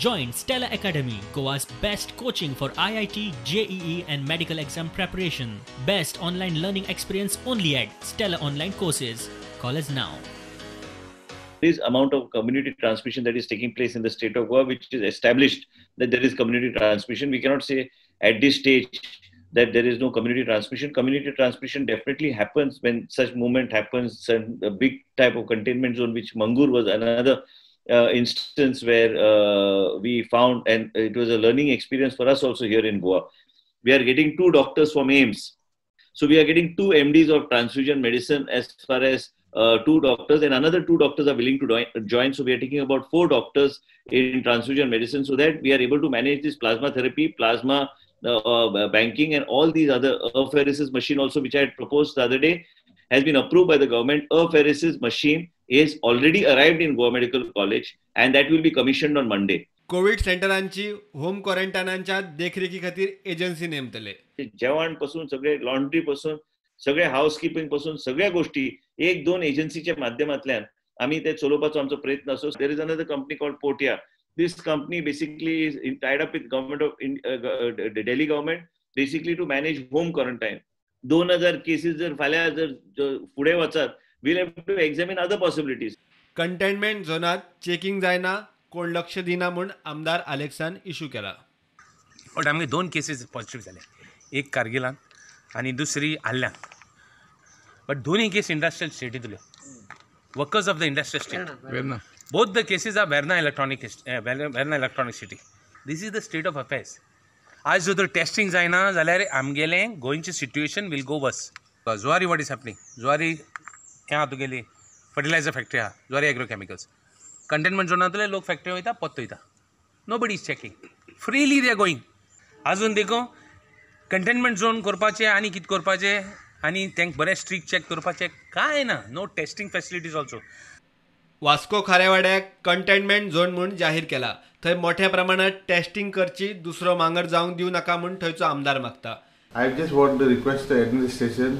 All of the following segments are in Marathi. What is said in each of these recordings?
Join Stella Academy, Goa's best coaching for IIT, JEE and medical exam preparation. Best online learning experience only at Stella Online Courses. Call us now. This amount of community transmission that is taking place in the state of Goa, which is established that there is community transmission. We cannot say at this stage that there is no community transmission. Community transmission definitely happens when such movement happens. A big type of containment zone, which Mangur was another instance where we found, and it was a learning experience for us also here in Goa. We are getting 2 doctors from AIIMS. So we are getting 2 MDs of transfusion medicine as far as 2 doctors, and another 2 doctors are willing to join. So we are taking about 4 doctors in transfusion medicine so that we are able to manage this plasma therapy, plasma banking, and all these other apheresis machine also, which I had proposed the other day, has been approved by the government. Apheresis machine is already arrived in Goa Medical College, and that will be commissioned on Monday. Covid सेंटरांची होम क्वारंटायनांच्या देखरेखी खातीर एजन्सी नेमतले. जेवण पासून सगळे, लॉन्ड्री पासून सगळे, हाऊसकीपिंग पासून सगळ्या गोष्टी 1-2 एजन्सीच्या माध्यमांतल्यान आम्ही ते चलोवपाचो आमचो प्रयत्न असो. There is another company called Portea. This company basically is tied up with government of Delhi government, basically to manage home quarantine. 2000 cases जर फाल्या जर पुढे वचत, we'll have to examine other possibilities. Containment झोनात चेकिंग जायना, कोण लक्ष दिना म्हणून आमदार अलेक्सान इशू केला. बट आमगे 2 केसीस पॉझिटिव्ह झाले, एक कारगिलान आणि दुसरी आल्ल्यान. बट दोन्ही केस इंडस्ट्रियल स्टेटींतल्यो, workers of the industrial state. Both the cases are Verna Electronic City. This is the state of affairs. आज जो टेस्टिंग जायना जाल्यार आमगेले गोंयची सिच्युएशन विल गो वर्स. Zuari what is happening? Zuari ह्या तुगेली फर्टिलायझर फॅक्टरी आहा, जुवारी एग्रोकेमिकल्स. कंटेनमेंट झोनांतले लोक फॅक्टरी वयता, पत्त वयता. Nobody is checking. Freely they going. आजून देखो कंटेनमेंट झोन करपाचें आनी कितें करपाचें आनी तेंक बरें स्ट्रिक्ट चॅक करपाचें कांय ना. No testing facilities also. Vasco खारेवाड्याक कंटेनमेंट झोन म्हणून जाहीर केला. थंय मोठ्या प्रमाणात टेस्टिंग करची, दुसरो मांगर जावंक दिवं नाका म्हणून थंयचो आमदार मागता. I just want to request the administration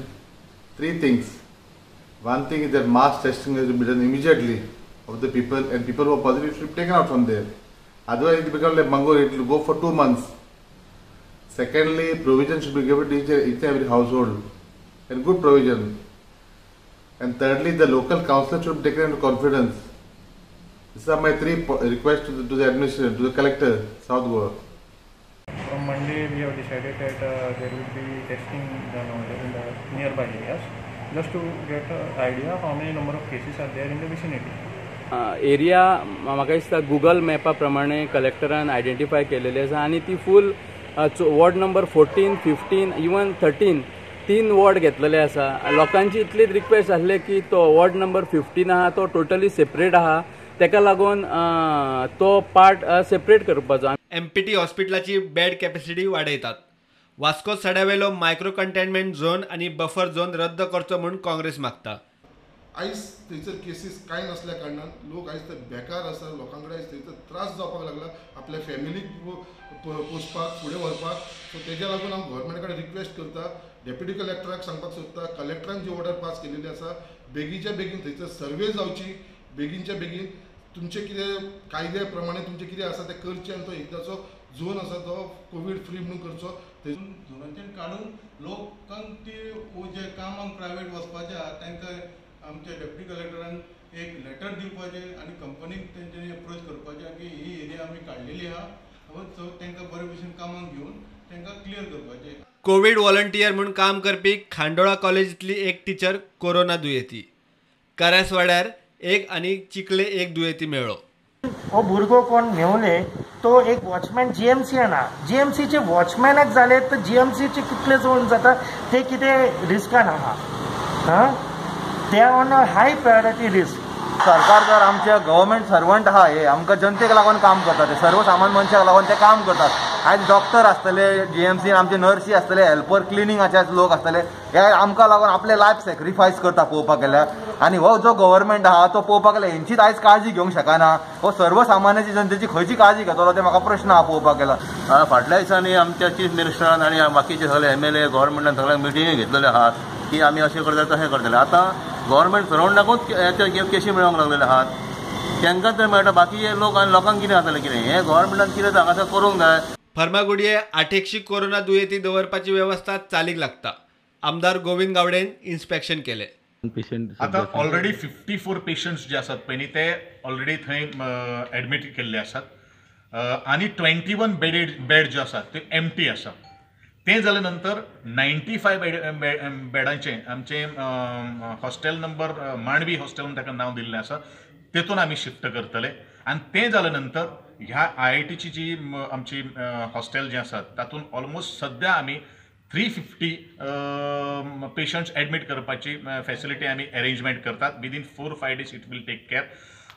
3 things. One thing is that mass testing has to be done immediately of the people, and people who are positive should be taken out from there. Otherwise it will become like Mango, it will go for 2 months. Secondly, provision should be given to each and every household, and good provision. And thirdly, the local councillor should be taken into confidence. These are my 3 requests to the administration, to the collector, South Goa. From Monday, we have decided that there will be testing done in the nearby areas, just to get an idea how many number of cases are there in the vicinity. Area म्हाका दिसता गुगल मॅपा प्रमाणे कलेक्टरान आयडेंटिफाय केलेली आसा, आनी ती फूल वॉर्ड नंबर 14, 15, इवन 13 3 वॉर्ड घेतलेले आसा. लोकांची इतलीच रिक्वेस्ट आसली की तो वॉर्ड नंबर 15 आहा तो टोटली सेपरेट आहा, तेका लागून तो पार्ट सेपरेट करपाचो. MPT हॉस्पिटलाची बेड कॅपॅसिटी वाडयतात. वास्को सड्यावेलो मायक्रो कंटेनमेंट झोन आणि बफर झोन रद्द करचो म्हणून काँग्रेस मागता. आयज थंयसर केसीस कांय नसल्या कारणान लोक आयज ते बेकार आसा. लोकांकडे आयज थंयसर त्रास जावपाक लागला आपल्या फॅमिलीक पोसपाक, फुडें व्हरपाक. सो तेज्या लागून हांव गव्हर्मेंटा कडेन रिक्वेस्ट करता, डेप्युटी कलेक्टराक सांगपाक सोदता, कलेक्टरान जी ऑर्डर पास केलेली आसा बेगीच्या बेगीन थंयसर सर्वे जावची, बेगीनच्या बेगीन तुमचे कितें कायद्या प्रमाणे तुमचे कितें आसा तें करचें, आनी तो एकदाचो झोन आसा तो कोवीड फ्री म्हणून करचो. झोनाचेर काडून लोकांक ती जे कामाक प्रायवेट वचपाचें आहा तांकां आमच्या डेप्युटी कलेक्टरान एक लेटर दिवपाचें आनी कंपनीक तेंच्यांनी अप्रोच करपाचें की ही एरिया आमी काडलेली आहा, सो तांकां बरे भशेन कामाक घेवन तांकां क्लियर करपाचें. कोविड व्हॉलंटियर म्हणून काम करपी खांडोळा कॉलेजींतली एक टीचर कोरोना दुयेंती. करासवाड्यार 1 आनी चिखले 1 दुयेंती मेळ्ळो. हो भुरगो कोण मेवले तो एक वॉचमॅन GMC ना. GMCचे वॉचमॅनाक जाले तर GMCचे कितले जोन जाता ते कितें रिस्कान आहा. ते on a high priority risk. सरकार जर आमचे गव्हर्मेंट सर्वंट आहा हे आमकां जनतेक लागून काम करतात, ते सर्वसामान्य मनशाक लागून ते काम करतात. आयज डॉक्टर आसतले GMC, आमचे नर्सी आसतले, हेल्पर, क्लिनिंगाचे लोक आसतले, हे आमकां लागून आपले लायफ सॅक्रिफायस करता पळोवपाक गेल्यार. आनी हो जो गव्हर्मेंट आहा तो पळोवपाक गेल्यार हेंचीच आयज काळजी घेवंक शकना. हो सर्वसामान्याची जनतेची खंयची काळजी घेतलो ते म्हाका प्रश्न आहा पळोवपाक गेल्यार. फाटल्या दिसांनी आमच्या चीफ मिनिस्टरान आनी बाकीचे सगळे MLA गव्हर्मेंटान सगळ्यांक मिटिंगे घेतलेले आहात की आमी अशें करतले तशें करतले. आतां गव्हर्मेंट सरावंडाकूच केसी मेळोंक लागलेले आहात. तांकां तर मेळटा, बाकीचे लोक आनी लोकांक कितें जातालें कितें, हें गव्हर्मेंटान कितें हांगासर करूंक जाय. फर्मागुडये 800 कोरोना दुयेंती दवरपाची वेवस्था चालीक लागता. आमदार गोविंद गावडेन इन्स्पेक्शन केले. आता ऑलरेडी 54 पेशंट्स जे आसात पळय न्ही ते ऑलरेडी थंय एडमीट केल्ले आसात आनी 21 बेड जे आसात ते एम्प्टी आसा. ते जाले नंतर 95 बेडांचे आमचे हॉस्टेल नंबर मांडवी हॉस्टेल म्हणून ताका नांव दिल्लें आसा, तेतून आमी शिफ्ट करतले. आनी तें जाले नंतर ह्या IITची जी आमची हॉस्टेल जे आसात तातूंत ऑलमोस्ट सद्या आमी 350 पेशंट्स एडमीट करपाची फॅसिलिटी आमी अरेंजमेंट करतात. Within 4-5 days it will take care.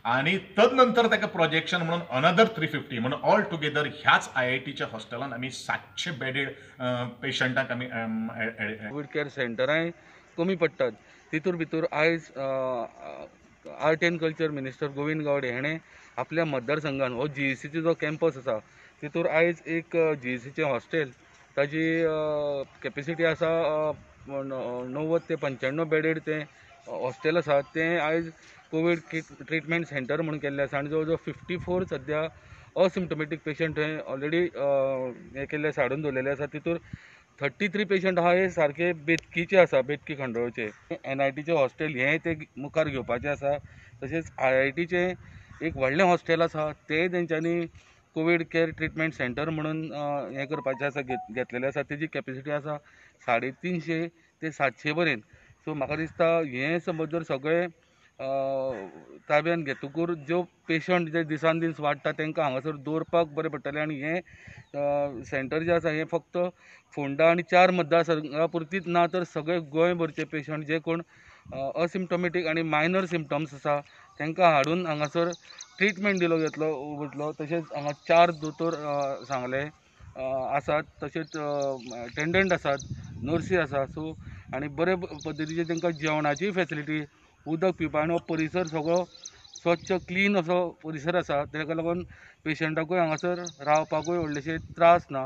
आणि तदनंतर ताका प्रोजेक्शन म्हणून अनदर 350 म्हणून ऑल टुगेदर ह्याच IITच्या हॉस्टेलान आमी 700 बेडेड पेशंटांक आमी कोविड केअर सेंटरांय कमी पडटात. तितूर भितर आयज art and culture minister Govind Gaude हेणें आपल्या मतदारसंघान हो GECचो जो कॅम्पस आसा तितूर आयज एक GECचें हॉस्टेल ताजी कॅपेसिटी आसा 90 ते 95 बेडेड तें हॉस्टेल आसा. तें आयज कोविड ट्रिटमेंट सेंटर म्हणून केल्लें आसा आनी जवळ जवळ 54 सद्या असिम्टोमॅटीक पेशंट थंय ऑलरेडी हें केल्ले साडून दवरलेले आसा. तितूर 33 पेशंट आहा हे सारके बेतकीचे आसा, बेतकी खंडोळचे. NITचें हॉस्टेल हें ते मुखार घेवपाचें आसा. तशेंच IITचें एक व्हडलें हॉस्टेल आसा तें तेंच्यांनी कोविड केअर ट्रिटमेंट सेंटर म्हणून हें करपाचें आसा, घेतलेलें आसा. तेजी कॅपेसिटी आसा 350 ते 700 पर्यंत. सो म्हाका दिसता हें समज जर सगळें ताब्यान घेतकूर ज्यो पेशंट जे दिसान दीस वाडटा तांकां हांगासर दवरपाक बरें पडटलें. आनी हें सेंटर जें आसा हें फक्त फोंडा आनी 4 मतदारसंघा पुरतीच ना तर सगळे गोंयभरचे पेशंट जे कोण असिम्टोमॅटीक आनी मायनर सिम्पटम्स आसा तांकां हाडून हांगासर ट्रिटमेंट दिलो वतलो. तशेंच हांगा 4 दोतोर सांगले आसात, तशेंच अटेंडंट आसात, नर्सी आसा. सो आनी बरे पद्दतीचे तांकां जेवणाची फॅसिलिटी, उदक पिवपा आनी हो परिसर सगळो स्वच्छ क्लीन असो परिसर आसा. ताका लागून पेशंटाकूय हांगासर रावपाकूय व्हडलेशे त्रास ना.